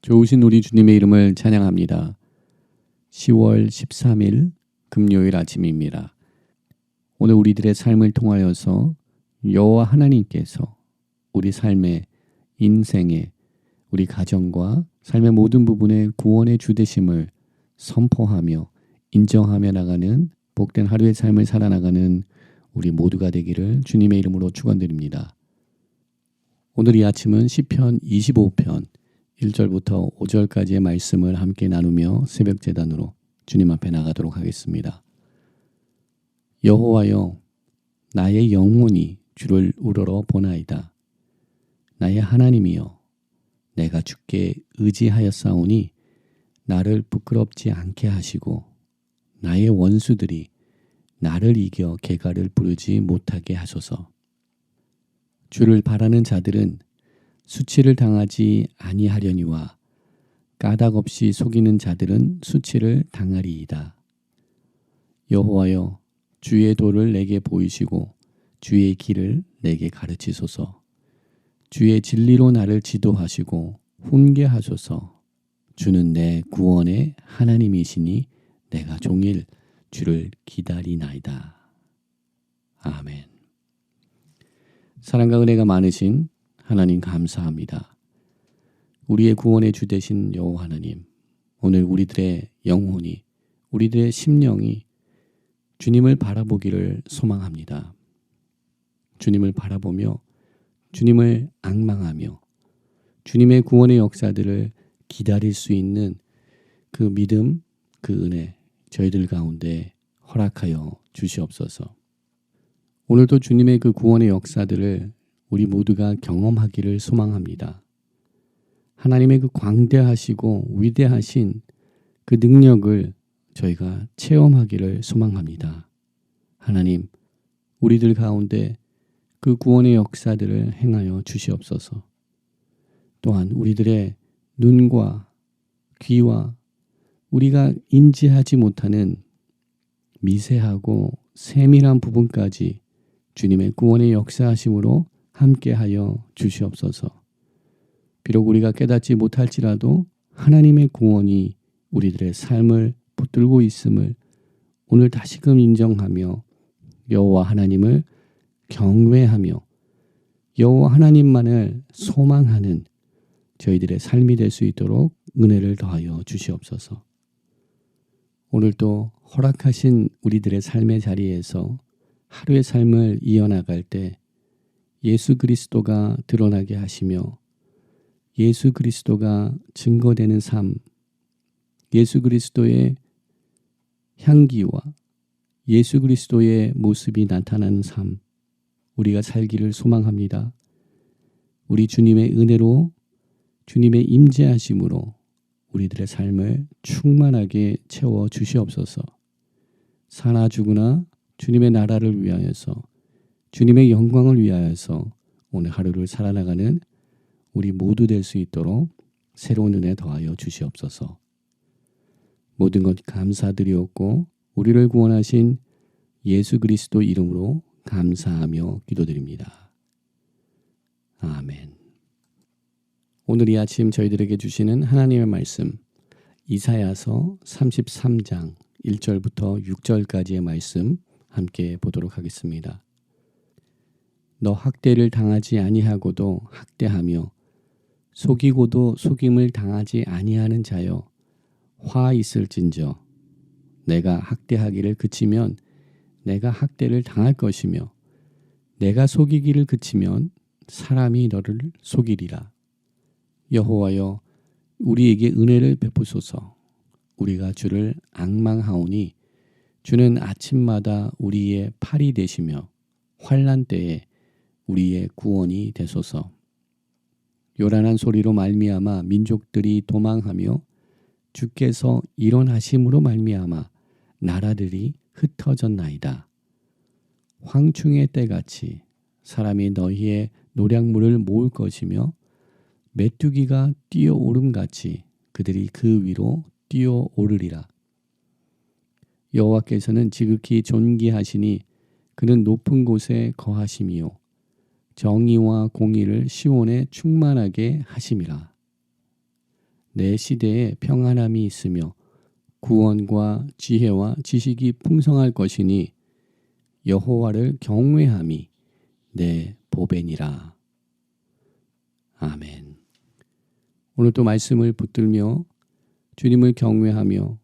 좋으신 우리 주님의 이름을 찬양합니다. 10월 13일 금요일 아침입니다. 오늘 우리들의 삶을 통하여서 여호와 하나님께서 우리 삶의 인생의 우리 가정과 삶의 모든 부분의 구원의 주 되심을 선포하며 인정하며 나가는 복된 하루의 삶을 살아나가는 우리 모두가 되기를 주님의 이름으로 축원드립니다. 오늘 이 아침은 시편 25편 1절부터 5절까지의 말씀을 함께 나누며 새벽 제단으로 주님 앞에 나가도록 하겠습니다. 여호와여, 나의 영혼이 주를 우러러 보나이다. 나의 하나님이여, 내가 주께 의지하였사오니 나를 부끄럽지 않게 하시고 나의 원수들이 나를 이겨 개가를 부르지 못하게 하소서. 주를 바라는 자들은 수치를 당하지 아니하려니와 까닭 없이 속이는 자들은 수치를 당하리이다. 여호와여, 주의 도를 내게 보이시고 주의 길을 내게 가르치소서. 주의 진리로 나를 지도하시고 훈계하소서. 주는 내 구원의 하나님이시니 내가 종일 주를 기다리나이다. 아멘. 사랑과 은혜가 많으신 하나님 감사합니다. 우리의 구원의 주 되신 여호와 하나님, 오늘 우리들의 영혼이, 우리들의 심령이 주님을 바라보기를 소망합니다. 주님을 바라보며 주님을 앙망하며 주님의 구원의 역사들을 기다릴 수 있는 그 믿음, 그 은혜 저희들 가운데 허락하여 주시옵소서. 오늘도 주님의 그 구원의 역사들을 우리 모두가 경험하기를 소망합니다. 하나님의 그 광대하시고 위대하신 그 능력을 저희가 체험하기를 소망합니다. 하나님, 우리들 가운데 그 구원의 역사들을 행하여 주시옵소서. 또한 우리들의 눈과 귀와 우리가 인지하지 못하는 미세하고 세밀한 부분까지 주님의 구원의 역사하심으로 함께하여 주시옵소서. 비록 우리가 깨닫지 못할지라도 하나님의 구원이 우리들의 삶을 붙들고 있음을 오늘 다시금 인정하며 여호와 하나님을 경외하며 여호와 하나님만을 소망하는 저희들의 삶이 될 수 있도록 은혜를 더하여 주시옵소서. 오늘도 허락하신 우리들의 삶의 자리에서 하루의 삶을 이어나갈 때 예수 그리스도가 드러나게 하시며 예수 그리스도가 증거되는 삶, 예수 그리스도의 향기와 예수 그리스도의 모습이 나타나는 삶, 우리가 살기를 소망합니다. 우리 주님의 은혜로 주님의 임재하심으로 우리들의 삶을 충만하게 채워 주시옵소서. 사나 죽으나 주님의 나라를 위하여서 주님의 영광을 위하여서 오늘 하루를 살아나가는 우리 모두 될 수 있도록 새로운 은혜 더하여 주시옵소서. 모든 것 감사드리옵고 우리를 구원하신 예수 그리스도 이름으로 감사하며 기도드립니다. 아멘. 오늘 이 아침 저희들에게 주시는 하나님의 말씀 이사야서 33장 1절부터 6절까지의 말씀 함께 보도록 하겠습니다. 너 학대를 당하지 아니하고도 학대하며 속이고도 속임을 당하지 아니하는 자여 화 있을진저 내가 학대하기를 그치면 내가 학대를 당할 것이며 내가 속이기를 그치면 사람이 너를 속이리라. 여호와여, 우리에게 은혜를 베푸소서. 우리가 주를 앙망하오니 주는 아침마다 우리의 팔이 되시며 환난 때에 우리의 구원이 되소서. 요란한 소리로 말미암아 민족들이 도망하며 주께서 일어나심으로 말미암아 나라들이 흩어졌나이다. 황충의 때같이 사람이 너희의 노략물을 모을 것이며 메뚜기가 뛰어오름같이 그들이 그 위로 뛰어오르리라. 여호와께서는 지극히 존귀하시니 그는 높은 곳에 거하심이요 정의와 공의를 시온에 충만하게 하심이라. 내 시대에 평안함이 있으며 구원과 지혜와 지식이 풍성할 것이니 여호와를 경외함이 내 보배니라. 아멘. 오늘도 말씀을 붙들며 주님을 경외하며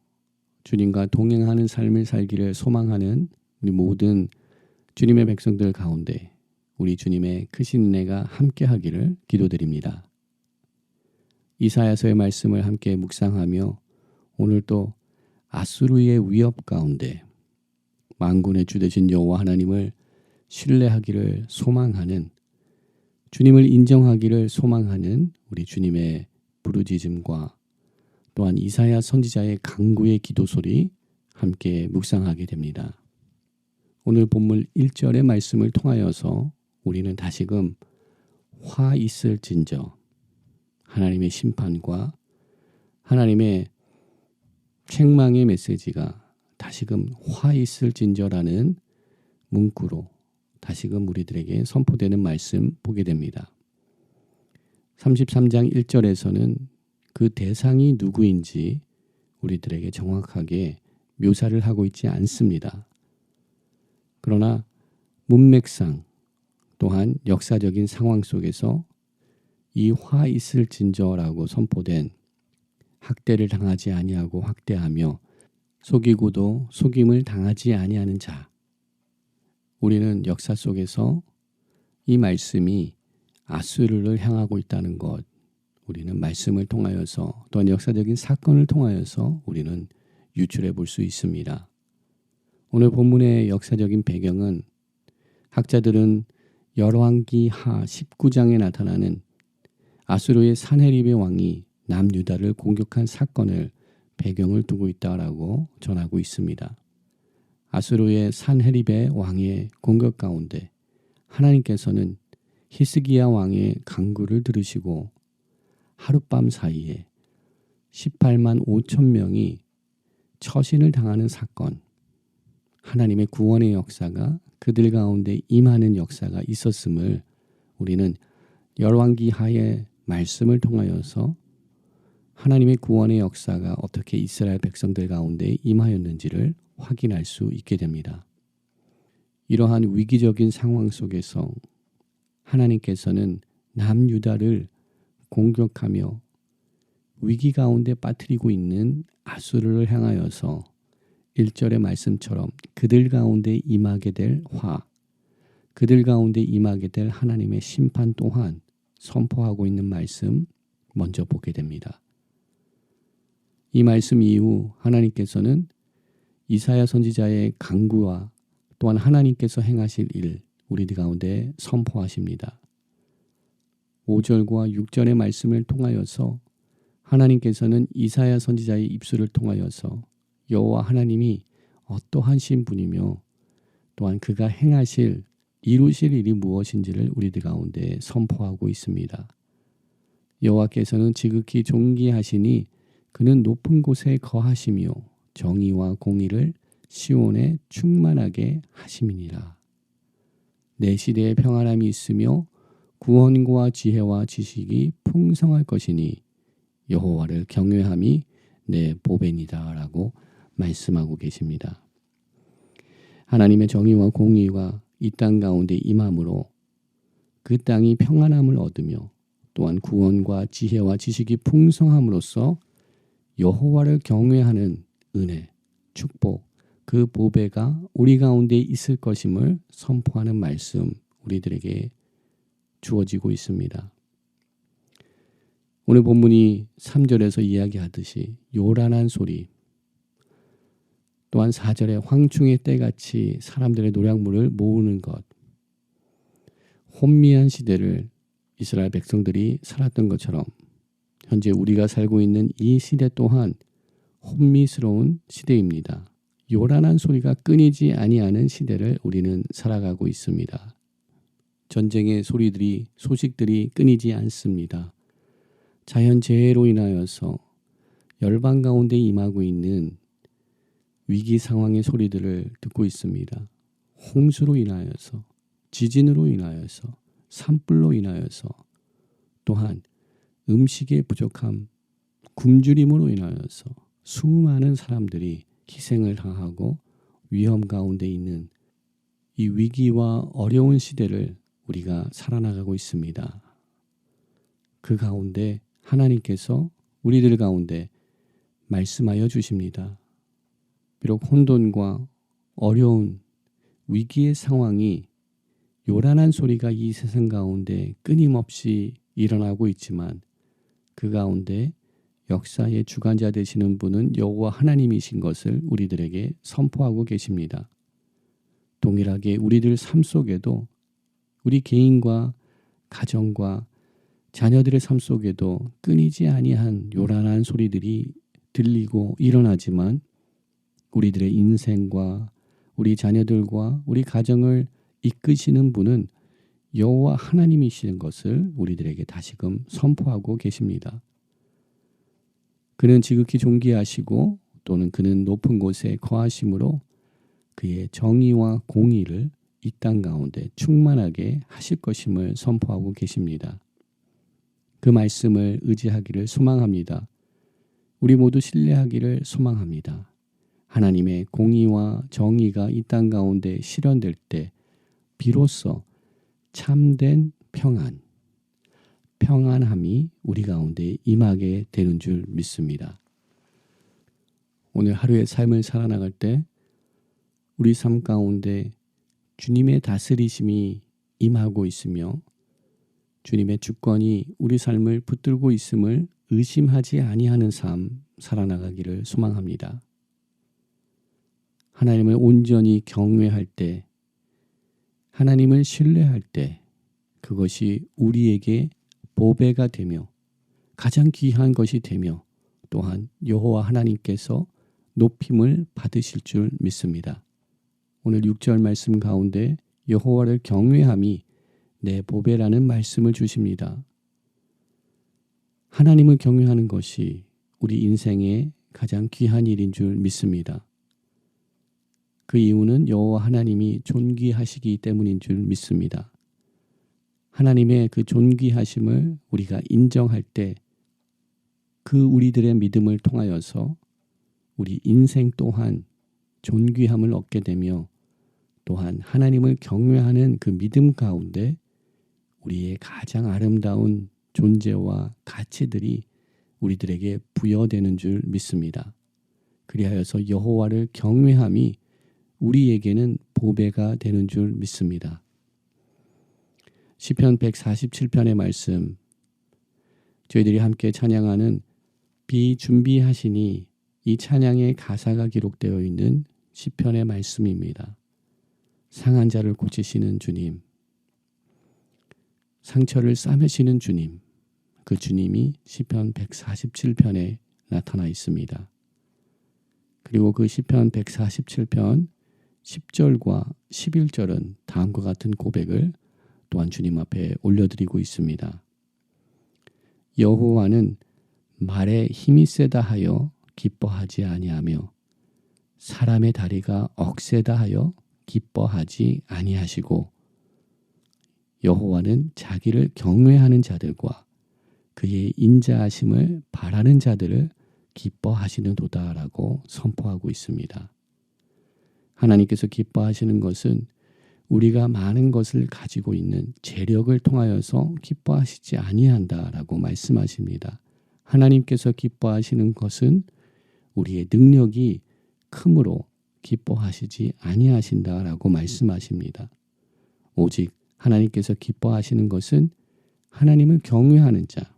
주님과 동행하는 삶을 살기를 소망하는 우리 모든 주님의 백성들 가운데 우리 주님의 크신 은혜가 함께하기를 기도드립니다. 이사야서의 말씀을 함께 묵상하며 오늘도 아수르의 위협 가운데 만군의 주 되신 여호와 하나님을 신뢰하기를 소망하는, 주님을 인정하기를 소망하는 우리 주님의 부르짖음과 또한 이사야 선지자의 간구의 기도 소리 함께 묵상하게 됩니다. 오늘 본문 1절의 말씀을 통하여서 우리는 다시금 화 있을진저, 하나님의 심판과 하나님의 책망의 메시지가 다시금 화 있을진저라는 문구로 다시금 우리들에게 선포되는 말씀 보게 됩니다. 33장 1절에서는 그 대상이 누구인지 우리들에게 정확하게 묘사를 하고 있지 않습니다. 그러나 문맥상 또한 역사적인 상황 속에서 이 화 있을진저라고 선포된 학대를 당하지 아니하고 학대하며 속이고도 속임을 당하지 아니하는 자, 우리는 역사 속에서 이 말씀이 아수르를 향하고 있다는 것, 우리는 말씀을 통하여서 또한 역사적인 사건을 통하여서 우리는 유출해 볼 수 있습니다. 오늘 본문의 역사적인 배경은 학자들은 열왕기 하 19장에 나타나는 아수르의 산헤립의 왕이 남유다를 공격한 사건을 배경을 두고 있다라고 전하고 있습니다. 아수르의 산헤립의 왕의 공격 가운데 하나님께서는 히스기야 왕의 간구를 들으시고 하룻밤 사이에 18만 5천 명이 처신을 당하는 사건, 하나님의 구원의 역사가 그들 가운데 임하는 역사가 있었음을 우리는 열왕기 하의 말씀을 통하여서 하나님의 구원의 역사가 어떻게 이스라엘 백성들 가운데 임하였는지를 확인할 수 있게 됩니다. 이러한 위기적인 상황 속에서 하나님께서는 남유다를 공격하며 위기 가운데 빠뜨리고 있는 아수르를 향하여서 1절의 말씀처럼 그들 가운데 임하게 될 화, 그들 가운데 임하게 될 하나님의 심판 또한 선포하고 있는 말씀 먼저 보게 됩니다. 이 말씀 이후 하나님께서는 이사야 선지자의 간구와 또한 하나님께서 행하실 일 우리들 가운데 선포하십니다. 5절과 6절의 말씀을 통하여서 하나님께서는 이사야 선지자의 입술을 통하여서 여호와 하나님이 어떠하신 분이며 또한 그가 행하실 이루실 일이 무엇인지를 우리들 가운데 선포하고 있습니다. 여호와께서는 지극히 존귀하시니 그는 높은 곳에 거하시며 정의와 공의를 시온에 충만하게 하심이니라. 내 시대에 평안함이 있으며 구원과 지혜와 지식이 풍성할 것이니 여호와를 경외함이 내 보배니다 라고 말씀하고 계십니다. 하나님의 정의와 공의가 이 땅 가운데 임함으로 그 땅이 평안함을 얻으며 또한 구원과 지혜와 지식이 풍성함으로써 여호와를 경외하는 은혜, 축복, 그 보배가 우리 가운데 있을 것임을 선포하는 말씀 우리들에게 주어지고 있습니다. 오늘 본문이 3절에서 이야기하듯이 요란한 소리, 또한 4절에 황충의 때같이 사람들의 노략물을 모으는 것, 혼미한 시대를 이스라엘 백성들이 살았던 것처럼 현재 우리가 살고 있는 이 시대 또한 혼미스러운 시대입니다. 요란한 소리가 끊이지 아니하는 시대를 우리는 살아가고 있습니다. 전쟁의 소식들이 끊이지 않습니다. 자연재해로 인하여서 열방 가운데 임하고 있는 위기 상황의 소리들을 듣고 있습니다. 홍수로 인하여서, 지진으로 인하여서, 산불로 인하여서, 또한 음식의 부족함, 굶주림으로 인하여서 수많은 사람들이 희생을 당하고 위험 가운데 있는 이 위기와 어려운 시대를 우리가 살아나가고 있습니다. 그 가운데 하나님께서 우리들 가운데 말씀하여 주십니다. 비록 혼돈과 어려운 위기의 상황이 요란한 소리가 이 세상 가운데 끊임없이 일어나고 있지만 그 가운데 역사의 주관자 되시는 분은 여호와 하나님이신 것을 우리들에게 선포하고 계십니다. 동일하게 우리들 삶 속에도 우리 개인과 가정과 자녀들의 삶 속에도 끊이지 아니한 요란한 소리들이 들리고 일어나지만 우리들의 인생과 우리 자녀들과 우리 가정을 이끄시는 분은 여호와 하나님이시는 것을 우리들에게 다시금 선포하고 계십니다. 그는 지극히 존귀하시고 또는 그는 높은 곳에 거하심으로 그의 정의와 공의를 이 땅 가운데 충만하게 하실 것임을 선포하고 계십니다. 그 말씀을 의지하기를 소망합니다. 우리 모두 신뢰하기를 소망합니다. 하나님의 공의와 정의가 이 땅 가운데 실현될 때 비로소 참된 평안함이 우리 가운데 임하게 되는 줄 믿습니다. 오늘 하루의 삶을 살아나갈 때 우리 삶 가운데 주님의 다스리심이 임하고 있으며 주님의 주권이 우리 삶을 붙들고 있음을 의심하지 아니하는 삶 살아나가기를 소망합니다. 하나님을 온전히 경외할 때, 하나님을 신뢰할 때 그것이 우리에게 보배가 되며 가장 귀한 것이 되며 또한 여호와 하나님께서 높임을 받으실 줄 믿습니다. 오늘 6절 말씀 가운데 여호와를 경외함이 내 보배라는 말씀을 주십니다. 하나님을 경외하는 것이 우리 인생의 가장 귀한 일인 줄 믿습니다. 그 이유는 여호와 하나님이 존귀하시기 때문인 줄 믿습니다. 하나님의 그 존귀하심을 우리가 인정할 때 그 우리들의 믿음을 통하여서 우리 인생 또한 존귀함을 얻게 되며 또한 하나님을 경외하는 그 믿음 가운데 우리의 가장 아름다운 존재와 가치들이 우리들에게 부여되는 줄 믿습니다. 그리하여서 여호와를 경외함이 우리에게는 보배가 되는 줄 믿습니다. 시편 147편의 말씀, 저희들이 함께 찬양하는 비준비하시니 이 찬양의 가사가 기록되어 있는 시편의 말씀입니다. 상한 자를 고치시는 주님, 상처를 싸매시는 주님, 그 주님이 시편 147편에 나타나 있습니다. 그리고 그 시편 147편 10절과 11절은 다음과 같은 고백을 또한 주님 앞에 올려드리고 있습니다. 여호와는 말에 힘이 세다 하여 기뻐하지 아니하며 사람의 다리가 억세다 하여 기뻐하지 아니하시고 여호와는 자기를 경외하는 자들과 그의 인자하심을 바라는 자들을 기뻐하시는도다라고 선포하고 있습니다. 하나님께서 기뻐하시는 것은 우리가 많은 것을 가지고 있는 재력을 통하여서 기뻐하시지 아니한다라고 말씀하십니다. 하나님께서 기뻐하시는 것은 우리의 능력이 크므로 기뻐하시지 아니하신다라고 말씀하십니다. 오직 하나님께서 기뻐하시는 것은 하나님을 경외하는 자,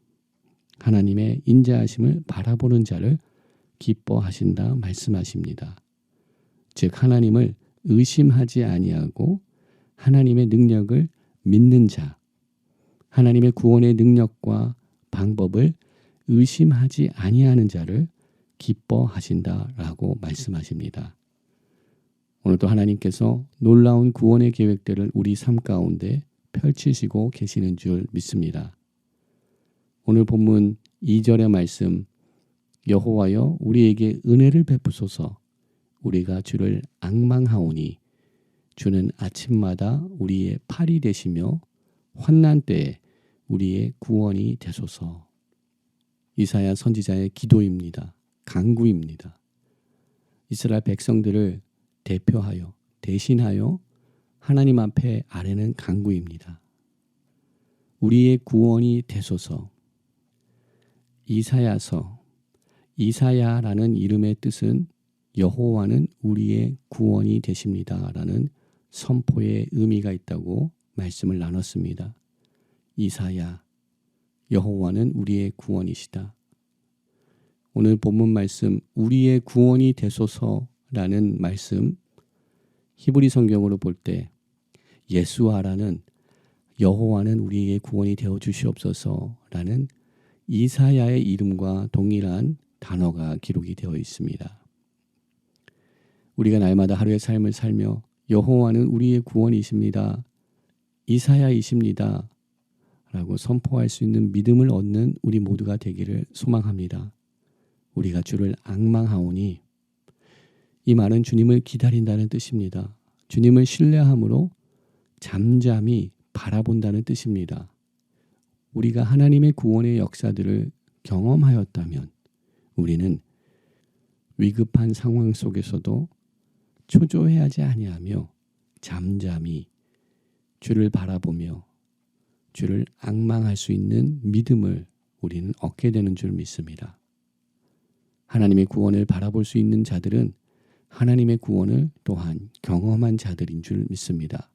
하나님의 인자하심을 바라보는 자를 기뻐하신다 말씀하십니다. 즉 하나님을 의심하지 아니하고 하나님의 능력을 믿는 자, 하나님의 구원의 능력과 방법을 의심하지 아니하는 자를 기뻐하신다라고 말씀하십니다. 오늘도 하나님께서 놀라운 구원의 계획들을 우리 삶 가운데 펼치시고 계시는 줄 믿습니다. 오늘 본문 2절의 말씀, 여호와여 우리에게 은혜를 베푸소서. 우리가 주를 앙망하오니 주는 아침마다 우리의 팔이 되시며 환난 때에 우리의 구원이 되소서. 이사야 선지자의 기도입니다. 간구입니다. 이스라엘 백성들을 대표하여 대신하여 하나님 앞에 아뢰는 간구입니다. 우리의 구원이 되소서. 이사야라는 이름의 뜻은 여호와는 우리의 구원이 되십니다라는 선포의 의미가 있다고 말씀을 나눴습니다. 이사야, 여호와는 우리의 구원이시다. 오늘 본문 말씀 우리의 구원이 되소서라는 말씀, 히브리 성경으로 볼 때 예수아라는 여호와는 우리의 구원이 되어 주시옵소서라는 이사야의 이름과 동일한 단어가 기록이 되어 있습니다. 우리가 날마다 하루의 삶을 살며 여호와는 우리의 구원이십니다. 이사야이십니다. 라고 선포할 수 있는 믿음을 얻는 우리 모두가 되기를 소망합니다. 우리가 주를 앙망하오니 이 말은 주님을 기다린다는 뜻입니다. 주님을 신뢰함으로 잠잠히 바라본다는 뜻입니다. 우리가 하나님의 구원의 역사들을 경험하였다면 우리는 위급한 상황 속에서도 초조해하지 아니하며 잠잠히 주를 바라보며 주를 앙망할 수 있는 믿음을 우리는 얻게 되는 줄 믿습니다. 하나님의 구원을 바라볼 수 있는 자들은 하나님의 구원을 또한 경험한 자들인 줄 믿습니다.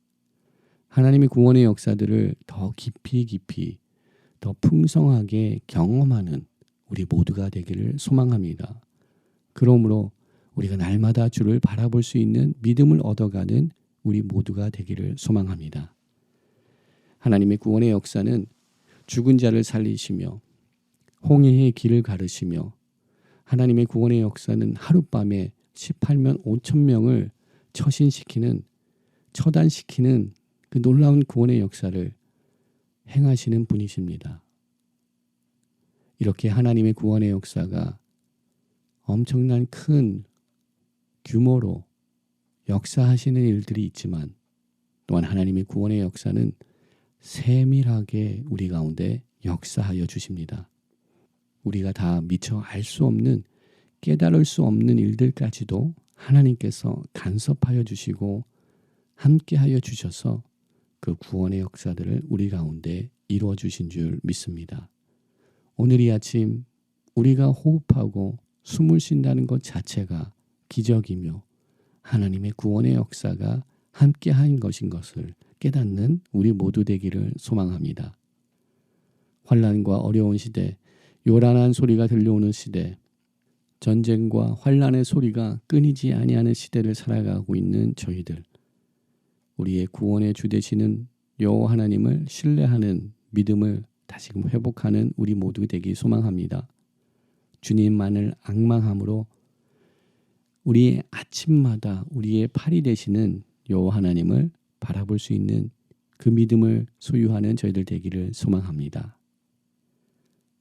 하나님의 구원의 역사들을 더 깊이 더 풍성하게 경험하는 우리 모두가 되기를 소망합니다. 그러므로 우리가 날마다 주를 바라볼 수 있는 믿음을 얻어가는 우리 모두가 되기를 소망합니다. 하나님의 구원의 역사는 죽은 자를 살리시며 홍해의 길을 가르시며 하나님의 구원의 역사는 하룻밤에 18만 5천 명을 처단시키는 그 놀라운 구원의 역사를 행하시는 분이십니다. 이렇게 하나님의 구원의 역사가 엄청난 큰 규모로 역사하시는 일들이 있지만 또한 하나님의 구원의 역사는 세밀하게 우리 가운데 역사하여 주십니다. 우리가 다 미처 알 수 없는 깨달을 수 없는 일들까지도 하나님께서 간섭하여 주시고 함께하여 주셔서 그 구원의 역사들을 우리 가운데 이루어 주신 줄 믿습니다. 오늘 이 아침 우리가 호흡하고 숨을 쉰다는 것 자체가 기적이며 하나님의 구원의 역사가 함께한 것인 것을 깨닫는 우리 모두 되기를 소망합니다. 환난과 어려운 시대, 요란한 소리가 들려오는 시대, 전쟁과 환난의 소리가 끊이지 아니하는 시대를 살아가고 있는 저희들, 우리의 구원의 주 되시는 여호와 하나님을 신뢰하는 믿음을 다시금 회복하는 우리 모두 되기 소망합니다. 주님만을 앙망함으로 우리의 아침마다 우리의 팔이 되시는 여호와 하나님을 바라볼 수 있는 그 믿음을 소유하는 저희들 되기를 소망합니다.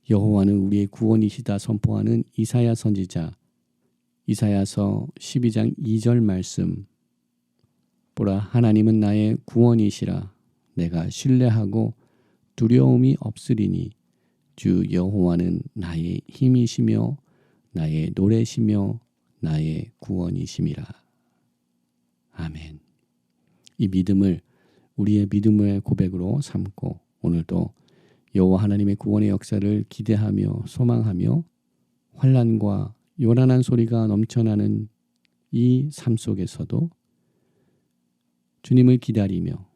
여호와는 우리의 구원이시다 선포하는 이사야 선지자, 이사야서 12장 2절 말씀, 보라 하나님은 나의 구원이시라. 내가 신뢰하고 두려움이 없으리니 주 여호와는 나의 힘이시며 나의 노래시며 나의 구원이심이라. 아멘. 이 믿음을 우리의 믿음의 고백으로 삼고 오늘도 여호와 하나님의 구원의 역사를 기대하며 소망하며 환난과 요란한 소리가 넘쳐나는 이 삶 속에서도 주님을 기다리며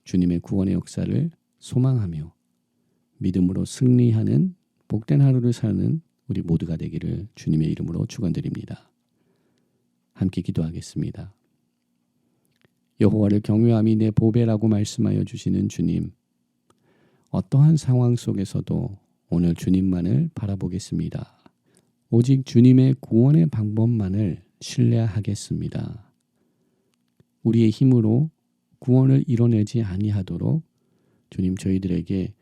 주님의 구원의 역사를 소망하며 믿음으로 승리하는 복된 하루를 사는 우리 모두가 되기를 주님의 이름으로 축원드립니다. 함께 기도하겠습니다. 여호와를 경외함이 내 보배라고 말씀하여 주시는 주님, 어떠한 상황 속에서도 오늘 주님만을 바라보겠습니다. 오직 주님의 구원의 방법만을 신뢰하겠습니다. 우리의 힘으로 구원을 이뤄내지 아니하도록 주님 저희들에게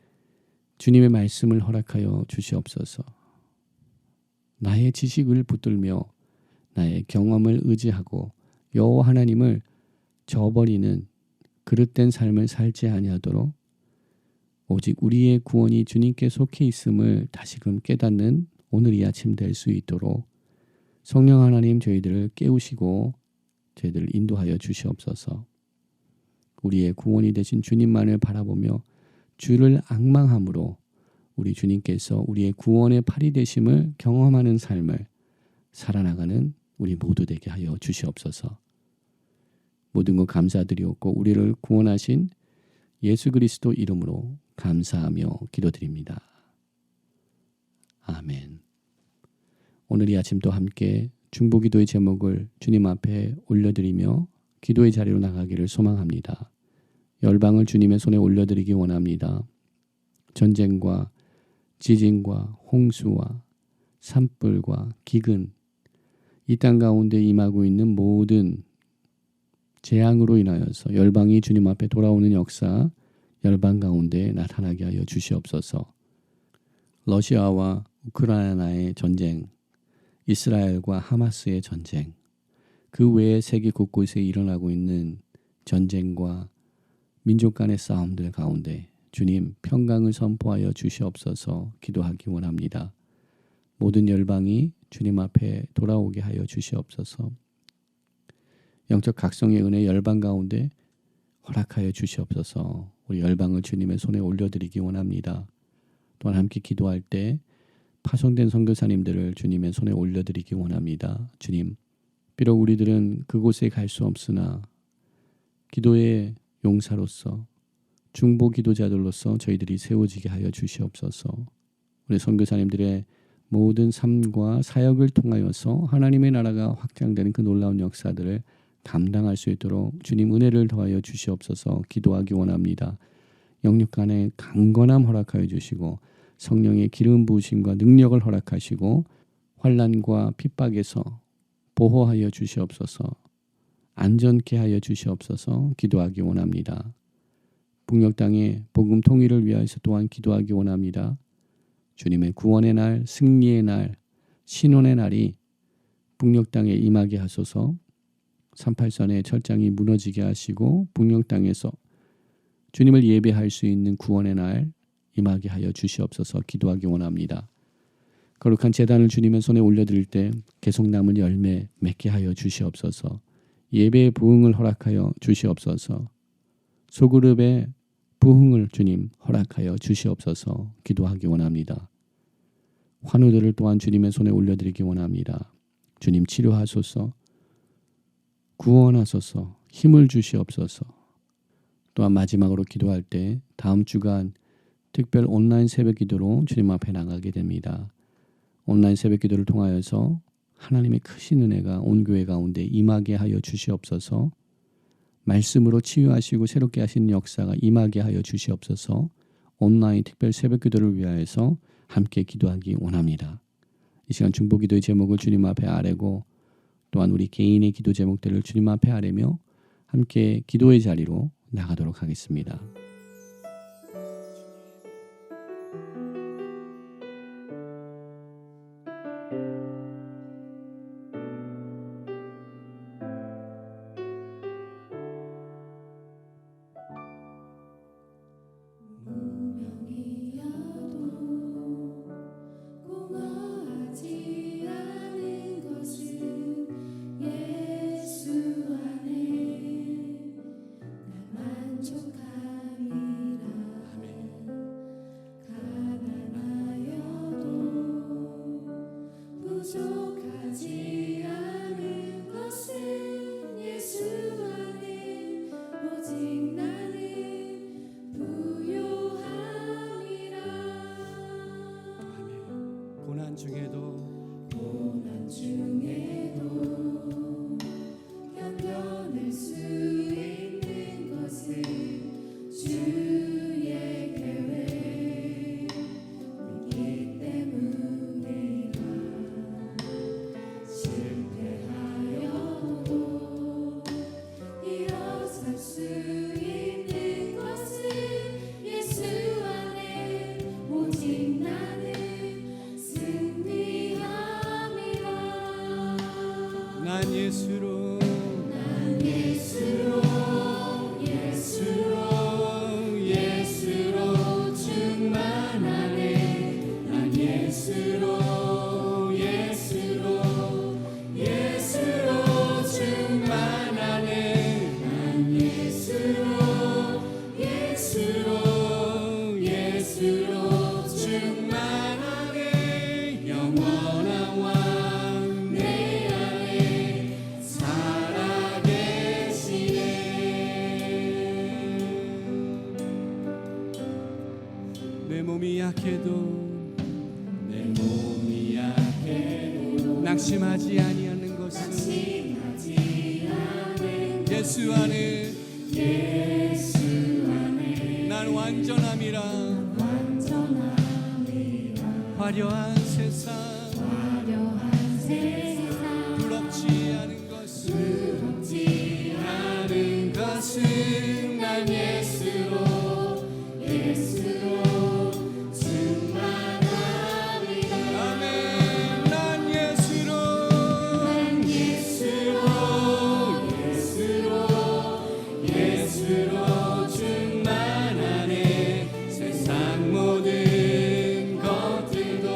주님의 말씀을 허락하여 주시옵소서. 나의 지식을 붙들며 나의 경험을 의지하고 여호와 하나님을 저버리는 그릇된 삶을 살지 아니하도록 오직 우리의 구원이 주님께 속해 있음을 다시금 깨닫는 오늘 이 아침 될 수 있도록 성령 하나님 저희들을 깨우시고 저희들을 인도하여 주시옵소서. 우리의 구원이 되신 주님만을 바라보며 주를 앙망함으로 우리 주님께서 우리의 구원의 팔이 되심을 경험하는 삶을 살아나가는 우리 모두 되게 하여 주시옵소서. 모든 것 감사드리옵고 우리를 구원하신 예수 그리스도 이름으로 감사하며 기도드립니다. 아멘. 오늘 이 아침도 함께 중보기도의 제목을 주님 앞에 올려드리며 기도의 자리로 나가기를 소망합니다. 열방을 주님의 손에 올려드리기 원합니다. 전쟁과 지진과 홍수와 산불과 기근, 이 땅 가운데 임하고 있는 모든 재앙으로 인하여서 열방이 주님 앞에 돌아오는 역사, 열방 가운데 나타나게 하여 주시옵소서. 러시아와 우크라이나의 전쟁, 이스라엘과 하마스의 전쟁, 그 외에 세계 곳곳에 일어나고 있는 전쟁과 민족 간의 싸움들 가운데 주님 평강을 선포하여 주시옵소서 기도하기 원합니다. 모든 열방이 주님 앞에 돌아오게 하여 주시옵소서. 영적 각성의 은혜 열방 가운데 허락하여 주시옵소서. 우리 열방을 주님의 손에 올려드리기 원합니다. 또한 함께 기도할 때 파송된 선교사님들을 주님의 손에 올려드리기 원합니다. 주님, 비록 우리들은 그곳에 갈 수 없으나 기도의 용사로서 중보 기도자들로서 저희들이 세워지게 하여 주시옵소서. 우리 선교사님들의 모든 삶과 사역을 통하여서 하나님의 나라가 확장되는 그 놀라운 역사들을 감당할 수 있도록 주님 은혜를 더하여 주시옵소서 기도하기 원합니다. 영육 간의 강건함 허락하여 주시고 성령의 기름 부으심과 능력을 허락하시고 환난과 핍박에서 보호하여 주시옵소서. 안전케 하여 주시옵소서 기도하기 원합니다. 북녘 땅의 복음 통일을 위하여서 또한 기도하기 원합니다. 주님의 구원의 날, 승리의 날, 신원의 날이 북녘 땅에 임하게 하소서. 38선의 철장이 무너지게 하시고 북녘 땅에서 주님을 예배할 수 있는 구원의 날 임하게 하여 주시옵소서 기도하기 원합니다. 거룩한 제단을 주님의 손에 올려드릴 때 계속 남은 열매 맺게 하여 주시옵소서. 예배의 부흥을 허락하여 주시옵소서. 소그룹의 부흥을 주님 허락하여 주시옵소서 기도하기 원합니다. 환우들을 또한 주님의 손에 올려드리기 원합니다. 주님 치료하소서. 구원하소서. 힘을 주시옵소서. 또한 마지막으로 기도할 때 다음 주간 특별 온라인 새벽 기도로 주님 앞에 나가게 됩니다. 온라인 새벽 기도를 통하여서 하나님의 크신 은혜가 온 교회 가운데 임하게 하여 주시옵소서. 말씀으로 치유하시고 새롭게 하시는 역사가 임하게 하여 주시옵소서. 온라인 특별 새벽 기도를 위하여서 함께 기도하기 원합니다. 이 시간 중보 기도의 제목을 주님 앞에 아뢰고 또한 우리 개인의 기도 제목들을 주님 앞에 아뢰며 함께 기도의 자리로 나가도록 하겠습니다. 고난 중에도 견뎌낼 수 있는 것은 주의 계획이기 때문이라. 실패하여도 일어설 수 있는 것은 예수 안에 오직 나는 난 예수로 충만하네. 난 예수로 낙심하지 아니하는 것은 예수 안에 난 완전함이라. 화려한 세상 부럽지 않은 것은 난 예수로 충만합니다. 아멘. 난 예수로 충만하네. 세상 모든 것들도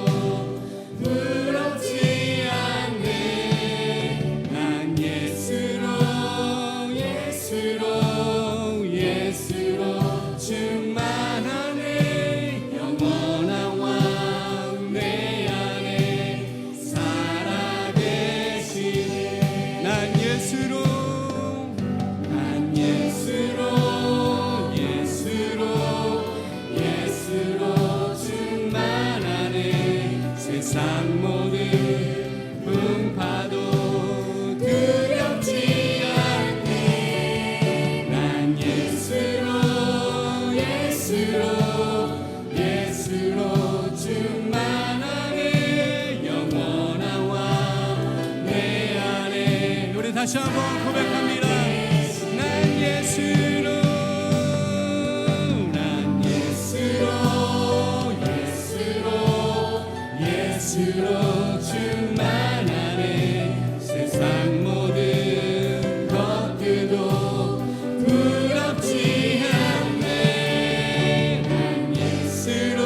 부럽지 않네. 난 예수로 충만하네. 영원한 왕 내 안에 살아계시네. 난 예수로 충만하네. 세상 모든 풍파도 두렵지 않네. 난 예수로 충만하네. 영원한 왕 내 안에. 우리 다시 한번 고백합니다. 난 예수로 충만하네. 세상 모든 것들도 부럽지 않네. 난 예수로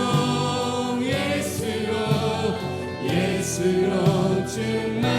충만하네.